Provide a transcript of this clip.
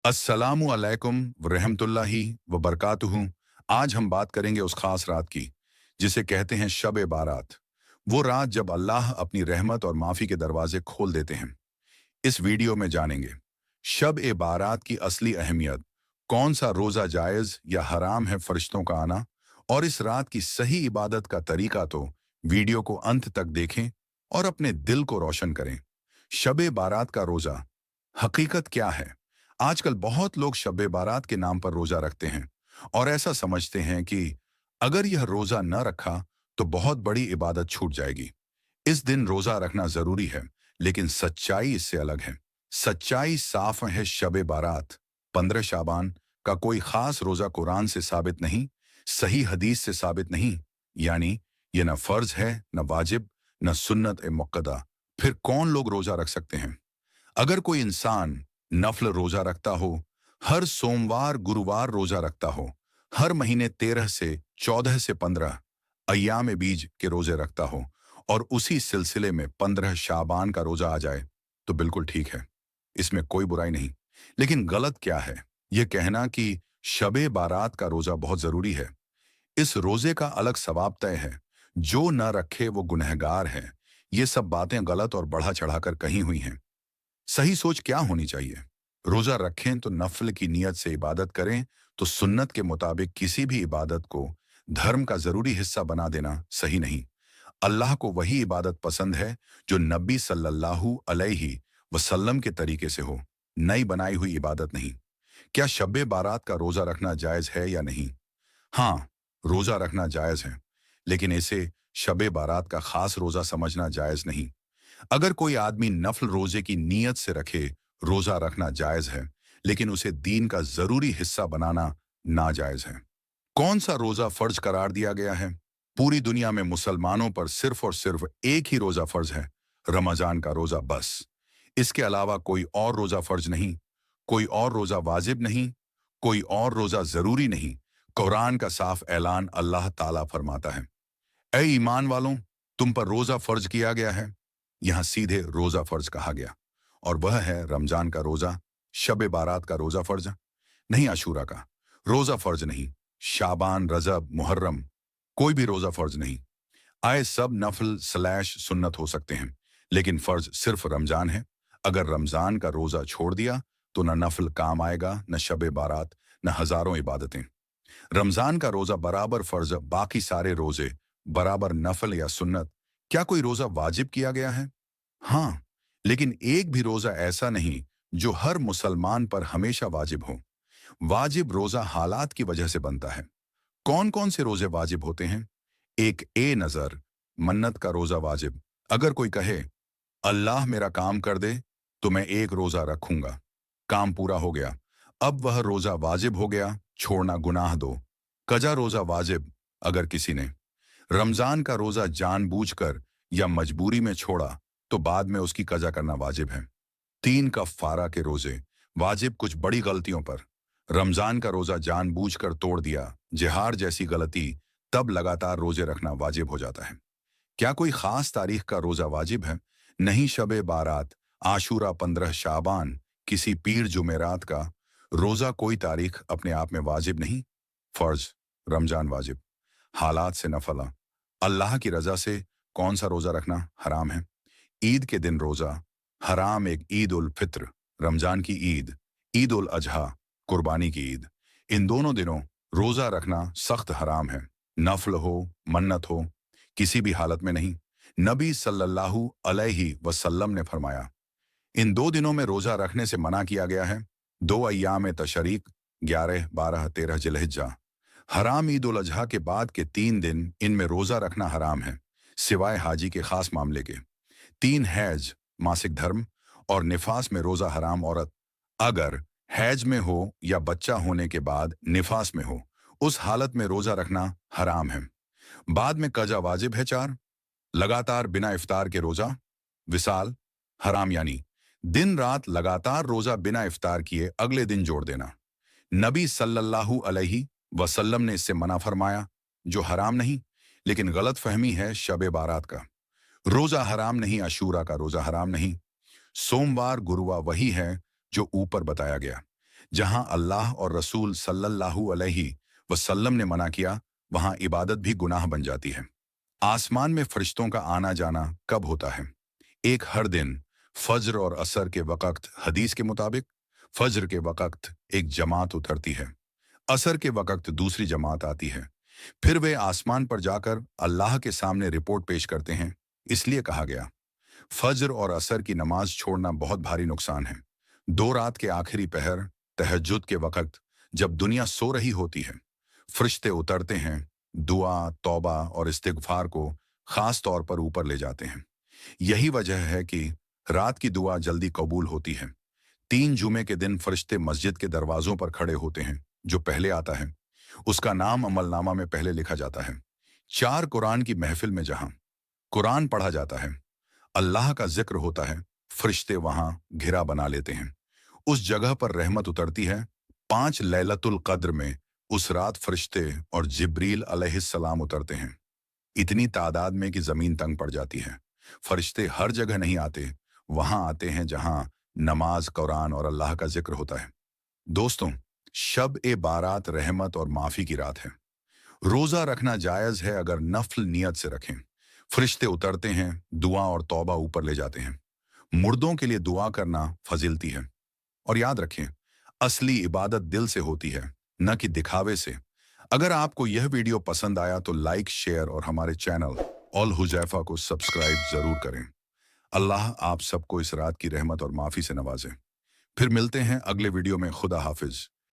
अस्सलामु अलैकुम वरहमतुल्लाहि वबरकातुहू। आज हम बात करेंगे उस खास रात की जिसे कहते हैं शब ए बारात। वो रात जब अल्लाह अपनी रहमत और माफ़ी के दरवाजे खोल देते हैं। इस वीडियो में जानेंगे शब ए बारात की असली अहमियत, कौन सा रोज़ा जायज़ या हराम है फरिश्तों का आना, और इस रात की सही इबादत का तरीका। तो वीडियो को अंत तक देखें और अपने दिल को रोशन करें। शब ए बारात का रोज़ा हकीकत क्या है? आजकल बहुत लोग शब ए बारात के नाम पर रोजा रखते हैं और ऐसा समझते हैं कि अगर यह रोजा न रखा तो बहुत बड़ी इबादत छूट जाएगी। इस दिन रोजा रखना जरूरी है, लेकिन सच्चाई इससे अलग है। सच्चाई साफ है, शब ए बारात 15 शाबान का कोई खास रोजा कुरान से साबित नहीं, सही हदीस से साबित नहीं। यानी यह न फर्ज है, न वाजिब, न सुन्नत ए मुक्कदा। फिर कौन लोग रोजा रख सकते हैं? अगर कोई इंसान नफल रोजा रखता हो, हर सोमवार गुरुवार रोजा रखता हो, हर महीने 13 से 14 से 15 अय्याम बीज के रोजे रखता हो, और उसी सिलसिले में 15 शाबान का रोजा आ जाए, तो बिल्कुल ठीक है, इसमें कोई बुराई नहीं। लेकिन गलत क्या है? यह कहना कि शबे बारात का रोजा बहुत जरूरी है। इस रोजे का अलग सवाब तय है, जो न रखे वो गुनहगार है। ये सब बातें गलत और बढ़ा चढ़ाकर कही हुई हैं। सही सोच क्या होनी चाहिए? रोजा रखें तो नफल की नियत से इबादत करें, तो सुन्नत के मुताबिक किसी भी इबादत को धर्म का जरूरी हिस्सा बना देना सही नहीं। अल्लाह को वही इबादत पसंद है जो नबी सल्लल्लाहु अलैहि वसल्लम के तरीके से हो, नई बनाई हुई इबादत नहीं। क्या शब्बे बारात का रोजा रखना जायज है या नहीं? हाँ, रोजा रखना जायज है, लेकिन इसे शबे बारात का खास रोजा समझना जायज नहीं। अगर कोई आदमी नफल रोजे की नीयत से रखे, रोजा रखना जायज है, लेकिन उसे दीन का जरूरी हिस्सा बनाना नाजायज है। कौन सा रोजा फर्ज करार दिया गया है? पूरी दुनिया में मुसलमानों पर सिर्फ और सिर्फ एक ही रोजा फर्ज है, रमजान का रोजा बस। इसके अलावा कोई और रोजा फर्ज नहीं, कोई और रोजा वाजिब नहीं, कोई और रोजा जरूरी नहीं। कुरान का साफ ऐलान अल्लाह ताला फरमाता है, ऐ ईमान वालों, तुम पर रोजा फर्ज किया गया है। यहां सीधे रोजा फर्ज कहा गया, और वह है रमजान का रोजा। शब बारात का रोजा फर्ज नहीं, आशूरा का रोजा फर्ज नहीं, शाबान, रजब, मुहर्रम, कोई भी रोजा फर्ज नहीं। आए सब नफल स्लैश सुन्नत हो सकते हैं, लेकिन फर्ज सिर्फ रमजान है। अगर रमजान का रोजा छोड़ दिया तो न नफल काम आएगा, न शब बारात, न हजारों इबादतें। रमजान का रोजा बराबर फर्ज, बाकी सारे रोजे बराबर नफल या सुन्नत। क्या कोई रोजा वाजिब किया गया है? हाँ, लेकिन एक भी रोजा ऐसा नहीं जो हर मुसलमान पर हमेशा वाजिब हो। वाजिब रोजा हालात की वजह से बनता है। कौन कौन से रोजे वाजिब होते हैं? एक, ए नजर, मन्नत का रोजा वाजिब। अगर कोई कहे अल्लाह मेरा काम कर दे तो मैं एक रोजा रखूंगा, काम पूरा हो गया, अब वह रोजा वाजिब हो गया, छोड़ना गुनाह दो। कजा रोजा वाजिब, अगर किसी ने रमजान का रोजा जानबूझकर या मजबूरी में छोड़ा तो बाद में उसकी कजा करना वाजिब है। 3, कफ्फारा के रोजे वाजिब कुछ बड़ी गलतियों पर। रमजान का रोजा जानबूझकर तोड़ दिया, जिहार जैसी गलती, तब लगातार रोजे रखना वाजिब हो जाता है। क्या कोई खास तारीख का रोजा वाजिब है? नहीं, शबे बारात, आशूरा, 15 शाबान, किसी पीर जुमेरात का रोजा कोई तारीख अपने आप में वाजिब नहीं। फर्ज रमजान वाजिब, हालात से नफला। अल्लाह की रजा से कौन सा रोजा रखना हराम है? ईद के दिन रोजा हराम। एक, ईद उल फित्र, रमजान की ईद, ईद उल अजहा, कुर्बानी की ईद। इन दोनों दिनों रोजा रखना सख्त हराम है। नफल हो, मन्नत हो, किसी भी हालत में नहीं। नबी सल्लल्लाहु अलैहि वसल्लम ने फरमाया, इन 2 दिनों में रोजा रखने से मना किया गया है। 2 अय्याम तशरीक, 11, 12, 13 जिलहिज्जा। हराम ईद उल अजहा के बाद के 3 दिन, इनमें रोजा रखना हराम है, सिवाय हाजी के खास मामले के। 3, हैज, मासिक धर्म और निफास में रोजा हराम। औरत अगर हैज में हो या बच्चा होने के बाद निफास में हो, उस हालत में रोजा रखना हराम है। बाद में कजा वाजिब है। 4, लगातार बिना इफ्तार के रोजा, विसाल, हराम, यानी दिन रात लगातार रोजा बिना इफ्तार किए अगले दिन जोड़ देना। नबी सल्लल्लाहु अलैहि वसल्लम ने इससे मना फरमाया, जो हराम नहीं, लेकिन गलत फहमी है शब बारात का। रोजा हराम नहीं, आशूरा का रोजा हराम नहीं। सोमवार गुरुवार वही है जो ऊपर बताया गया। जहां अल्लाह और रसूल सल्लल्लाहु अलैहि वसल्लम ने मना किया, वहां इबादत भी गुनाह बन जाती है। आसमान में फरिश्तों का आना जाना कब होता है? एक हर दिन फज्र और असर के वक़्त हदीस के मुताबिक फज्र के वक़्त एक जमात उतरती है, असर के वक़्त दूसरी जमात आती है। फिर वे आसमान पर जाकर अल्लाह के सामने रिपोर्ट पेश करते हैं। इसलिए कहा गया, फज्र और असर की नमाज छोड़ना बहुत भारी नुकसान है। दो रात के आखिरी पहर तहज्जुद के वक़्त जब दुनिया सो रही होती है, फरिश्ते उतरते हैं, दुआ, तौबा और इस्तिग़फ़ार को ख़ास तौर पर ऊपर ले जाते हैं। यही वजह है कि रात की दुआ जल्दी कबूल होती है। 3 जुमे के दिन फरिश्ते मस्जिद के दरवाज़ों पर खड़े होते हैं। जो पहले आता है, उसका नाम अमलनामा में पहले लिखा जाता है। 4 कुरान की महफ़िल में जहाँ कुरान पढ़ा जाता है, अल्लाह का ज़िक्र होता है, फरिश्ते वहाँ घिरा बना लेते हैं। उस जगह पर रहमत उतरती है। 5 लैलतुल क़द्र में उस रात फरिश्ते और जिब्रील अलैहिस्सलाम उतरते हैं, इतनी तादाद में कि ज़मीन तंग पड़ जाती है। फरिश्ते हर जगह नहीं आते, वहाँ आते हैं जहाँ नमाज, कुरान और अल्लाह का ज़िक्र होता है। दोस्तों, शब-ए-बारात रहमत और माफ़ी की रात है। रोज़ा रखना जायज़ है अगर नफ़्ल नियत से रखें। फरिश्ते उतरते हैं, दुआ और तौबा ऊपर ले जाते हैं। मुर्दों के लिए दुआ करना फजीलती है। और याद रखें, असली इबादत दिल से होती है, न कि दिखावे से। अगर आपको यह वीडियो पसंद आया तो लाइक, शेयर और हमारे चैनल ऑल हुज़ैफा को सब्सक्राइब ज़रूर करें। अल्लाह आप सबको इस रात की रहमत और माफ़ी से नवाजे। फिर मिलते हैं अगले वीडियो में। खुदा हाफिज़।